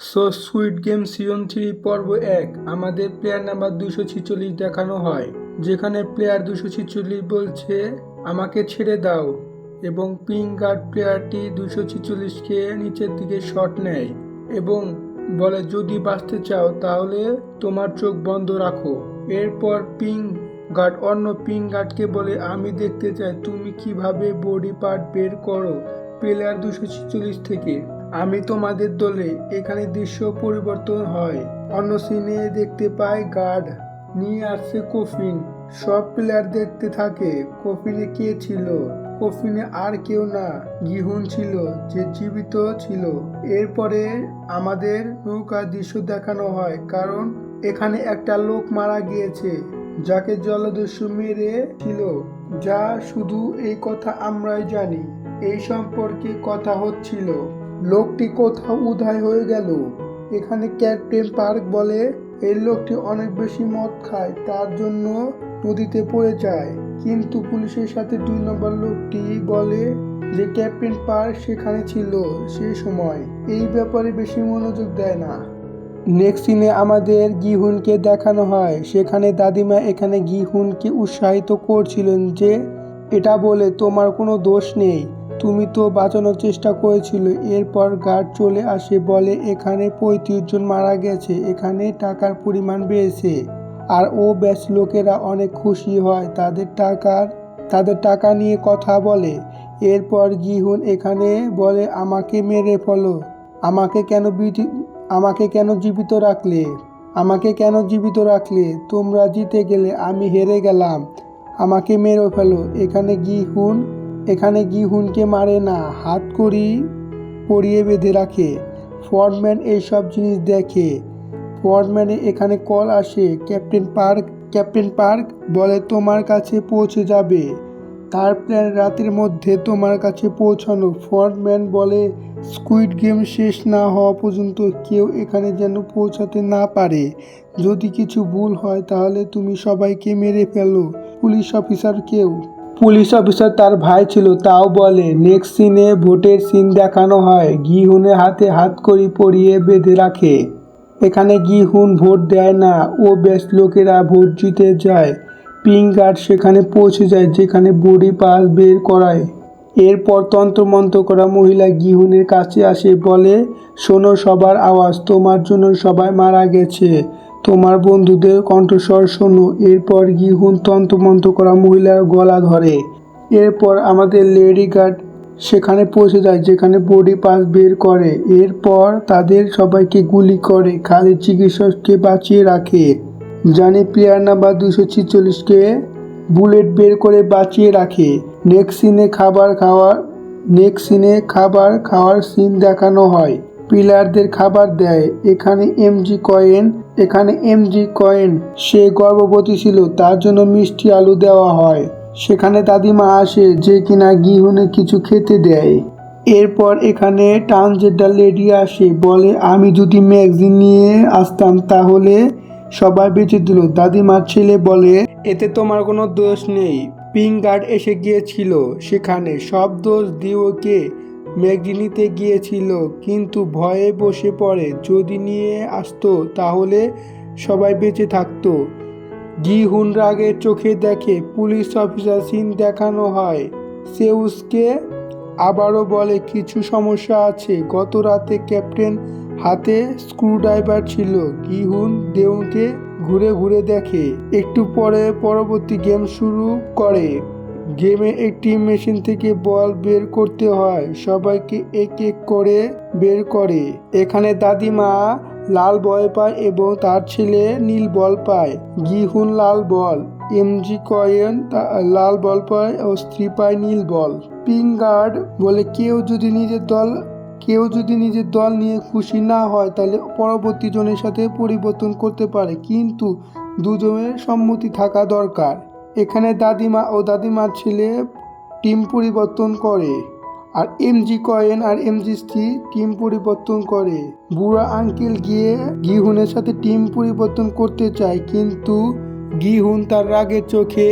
Sweet game season 3 পর্ব 1 আমাদের player number 246 দেখানো হয়, যেখানে প্লেয়ার 246 বলছে আমাকে ছেড়ে দাও এবং পিঙ্ক গার্ড প্লেয়ারটি 246কে নিচের দিকে শট নেয় এবং বলে যদি বাঁচতে চাও তাহলে তোমার চোখ বন্ধ রাখো। এরপর পিঙ্ক গার্ড অন্য পিঙ্ক গার্ডকে বলে আমি দেখতে চাই তুমি কিভাবে বডি পার্ট বের করো প্লেয়ার 246 থেকে। আমি তোমাদের দলে। এখানে দৃশ্য পরিবর্তন হয়, অন্য সিনে দেখতে পাই গার্ড নিয়ে আসছে কফিন। সব প্লেয়ার দেখতে থাকে কফিনে কে ছিল। কফিনে আর কেউ না, গিহুন ছিল যে জীবিত ছিল। এরপরে আমাদের নৌকার দৃশ্য দেখানো হয়, কারণ এখানে একটা লোক মারা গিয়েছে যাকে জলদস্যু মেরে ছিল। যা শুধু এই কথা আমরাই জানি। এই সম্পর্কে কথা হচ্ছিল। লোকটি কোথাও উধাও হয়ে গেল। এখানে ক্যাপ্টেন পার্ক বলে এই লোকটি অনেক বেশি মদ খায়, তার জন্য নদীতে পড়ে যায়। কিন্তু পুলিশের সাথে 2 নম্বর লোকটি বলে যে ক্যাপ্টেন পার্ক সেখানে ছিল সেই সময়। এই ব্যাপারে বেশি মনোযোগ দেয় না। নেক্সট সিনে আমাদের গিহুনকে দেখানো হয়, সেখানে দাদিমা এখানে গিহুনকে উৎসাহিত করছিলেন যে এটা বলে তোমার কোনো দোষ নেই, তুমি তো বাঁচানোর চেষ্টা করেছিল। এরপর গার্ড চলে আসে, বলে এখানে 35 জন মারা গেছে, এখানে টাকার পরিমাণ বেড়েছে। আর ও ব্যাচ লোকেরা অনেক খুশি হয়, তাদের টাকা নিয়ে কথা বলে। এরপর গিহুন এখানে বলে আমাকে মেরে ফেলো, আমাকে কেন জীবিত রাখলে তোমরা জিতে গেলে, আমি হেরে গেলাম, আমাকে মেরে ফেলো। এখানে গিহুনকে মারে না, হাত করি পরিয়ে বেঁধে রাখে। ফ্রন্টম্যান এইসব জিনিস দেখে। ফ্রন্টম্যানে এখানে কল আসে, ক্যাপ্টেন পার্ক বলে তোমার কাছে পৌঁছে যাবে, তার প্ল্যান রাতের মধ্যে তোমার কাছে পৌঁছানো। ফ্রন্টম্যান বলে স্কুইড গেম শেষ না হওয়া পর্যন্ত কেউ এখানে যেন পৌঁছাতে না পারে। যদি কিছু ভুল হয় তাহলে তুমি সবাইকে মেরে ফেলো। পুলিশ অফিসার তার ভাই ছিল তাও বলে। নেক্সট সিনে ভোটের সিন দেখানো হয়, গিহুনের হাতে হাতকড়ি পরিয়ে বেঁধে রাখে। এখানে গিহুন ভোট দেয় না, ও বেশ লোকেরা ভোট জিতে যায়। পিঙ্ক গার্ড সেখানে পৌঁছে যায় যেখানে বডি পাস বের করায়। এরপর তন্ত্রমন্ত্র করা মহিলা গিহুনের কাছে আসে, বলে শোনো সবার আওয়াজ, তোমার জন্য সবাই মারা গেছে, তোমার বন্ধুদের কণ্ঠস্বর শোনো। এরপর গিহুন তন্ত্রমন্ত্র করা মহিলার গলা ধরে। এরপর আমাদের লেডি গার্ড সেখানে পৌঁছে যায় যেখানে বডি পাস বের করে। এরপর তাদের সবাইকে গুলি করে, খালি চিকিৎসককে বাঁচিয়ে রাখে। জানি প্লেয়ার নাম্বার 246কে বুলেট বের করে বাঁচিয়ে রাখে। নেক্সট সিনে খাবার খাওয়ার সিন দেখানো হয়, প্লেয়ারদের খাবার দেয়। এখানে এমজি কয়েন সে গর্ভবতী ছিল, তার জন্য মিষ্টি আলু দেওয়া হয়। সেখানে দাদিমা আসে যে কিনা গিহুনে কিছু খেতে দেয়। এরপর এখানে ট্রান্সজেন্ডার লেডি আসে, বলে আমি যদি ম্যাগাজিন নিয়ে আসতাম তাহলে সবাই বেঁচে দিল। দাদিমার ছেলে বলে এতে তোমার কোনো দোষ নেই, পিঙ্ক গার্ড এসে গিয়েছিল, সেখানে সব দোষ দিয়ে ওকে ম্যাগাজিন নিতে গিয়েছিল, কিন্তু ভয়ে বসে পড়ে, যদি নিয়ে আসতো তাহলে সবাই বেঁচে থাকতো। গিহুন রাগের চোখে দেখে। পুলিশ অফিসার সিন দেখানো হয়, সেউসকে আবারও বলে কিছু সমস্যা আছে। গত রাতে ক্যাপ্টেন হাতে স্ক্রুড্রাইভার ছিল। গিহুন দেউকে ঘুরে ঘুরে দেখে। একটু পরে পরবর্তী গেম শুরু করে। গেমে একটি মেশিন থেকে বল বের করতে হয়, সবাইকে এক এক করে বের করে। এখানে দাদিমা লাল বল পায় এবং তার ছেলে নীল বল পায়। গিহুন লাল বল, এমজি কয়েন লাল বল পায় ও স্ত্রী পায় নীল বল। পিঙ্ক গার্ড বলে কেউ যদি নিজের দল নিয়ে খুশি না হয় তাহলে পরবর্তী জনের সাথে পরিবর্তন করতে পারে, কিন্তু দুজনের সম্মতি থাকা দরকার। এখানে দাদিমা ও দাদিমার ছেলে টিম পরিবর্তন করে, আর এমজি কয়েন আর এমজি স্ত্রী টিম পরিবর্তন করে। বুড়া আঙ্কেল গিয়ে গিহুনের সাথে টিম পরিবর্তন করতে চায়, কিন্তু গিহুন তার রাগের চোখে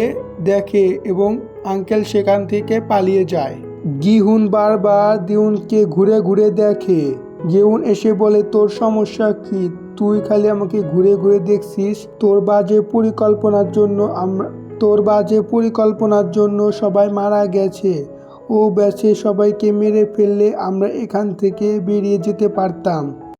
দেখে এবং আঙ্কেল সেখান থেকে পালিয়ে যায়। গিহুন বারবার দিউনকে ঘুরে ঘুরে দেখে। গেউন এসে বলে, তোর সমস্যা কি? তুই খালি আমাকে ঘুরে ঘুরে দেখছিস। তোর বাজে পরিকল্পনার জন্য সবাই মারা গেছে। ও ব্যাচে সবাইকে মেরে ফেললে আমরা এখান থেকে বেরিয়ে যেতে পারতাম।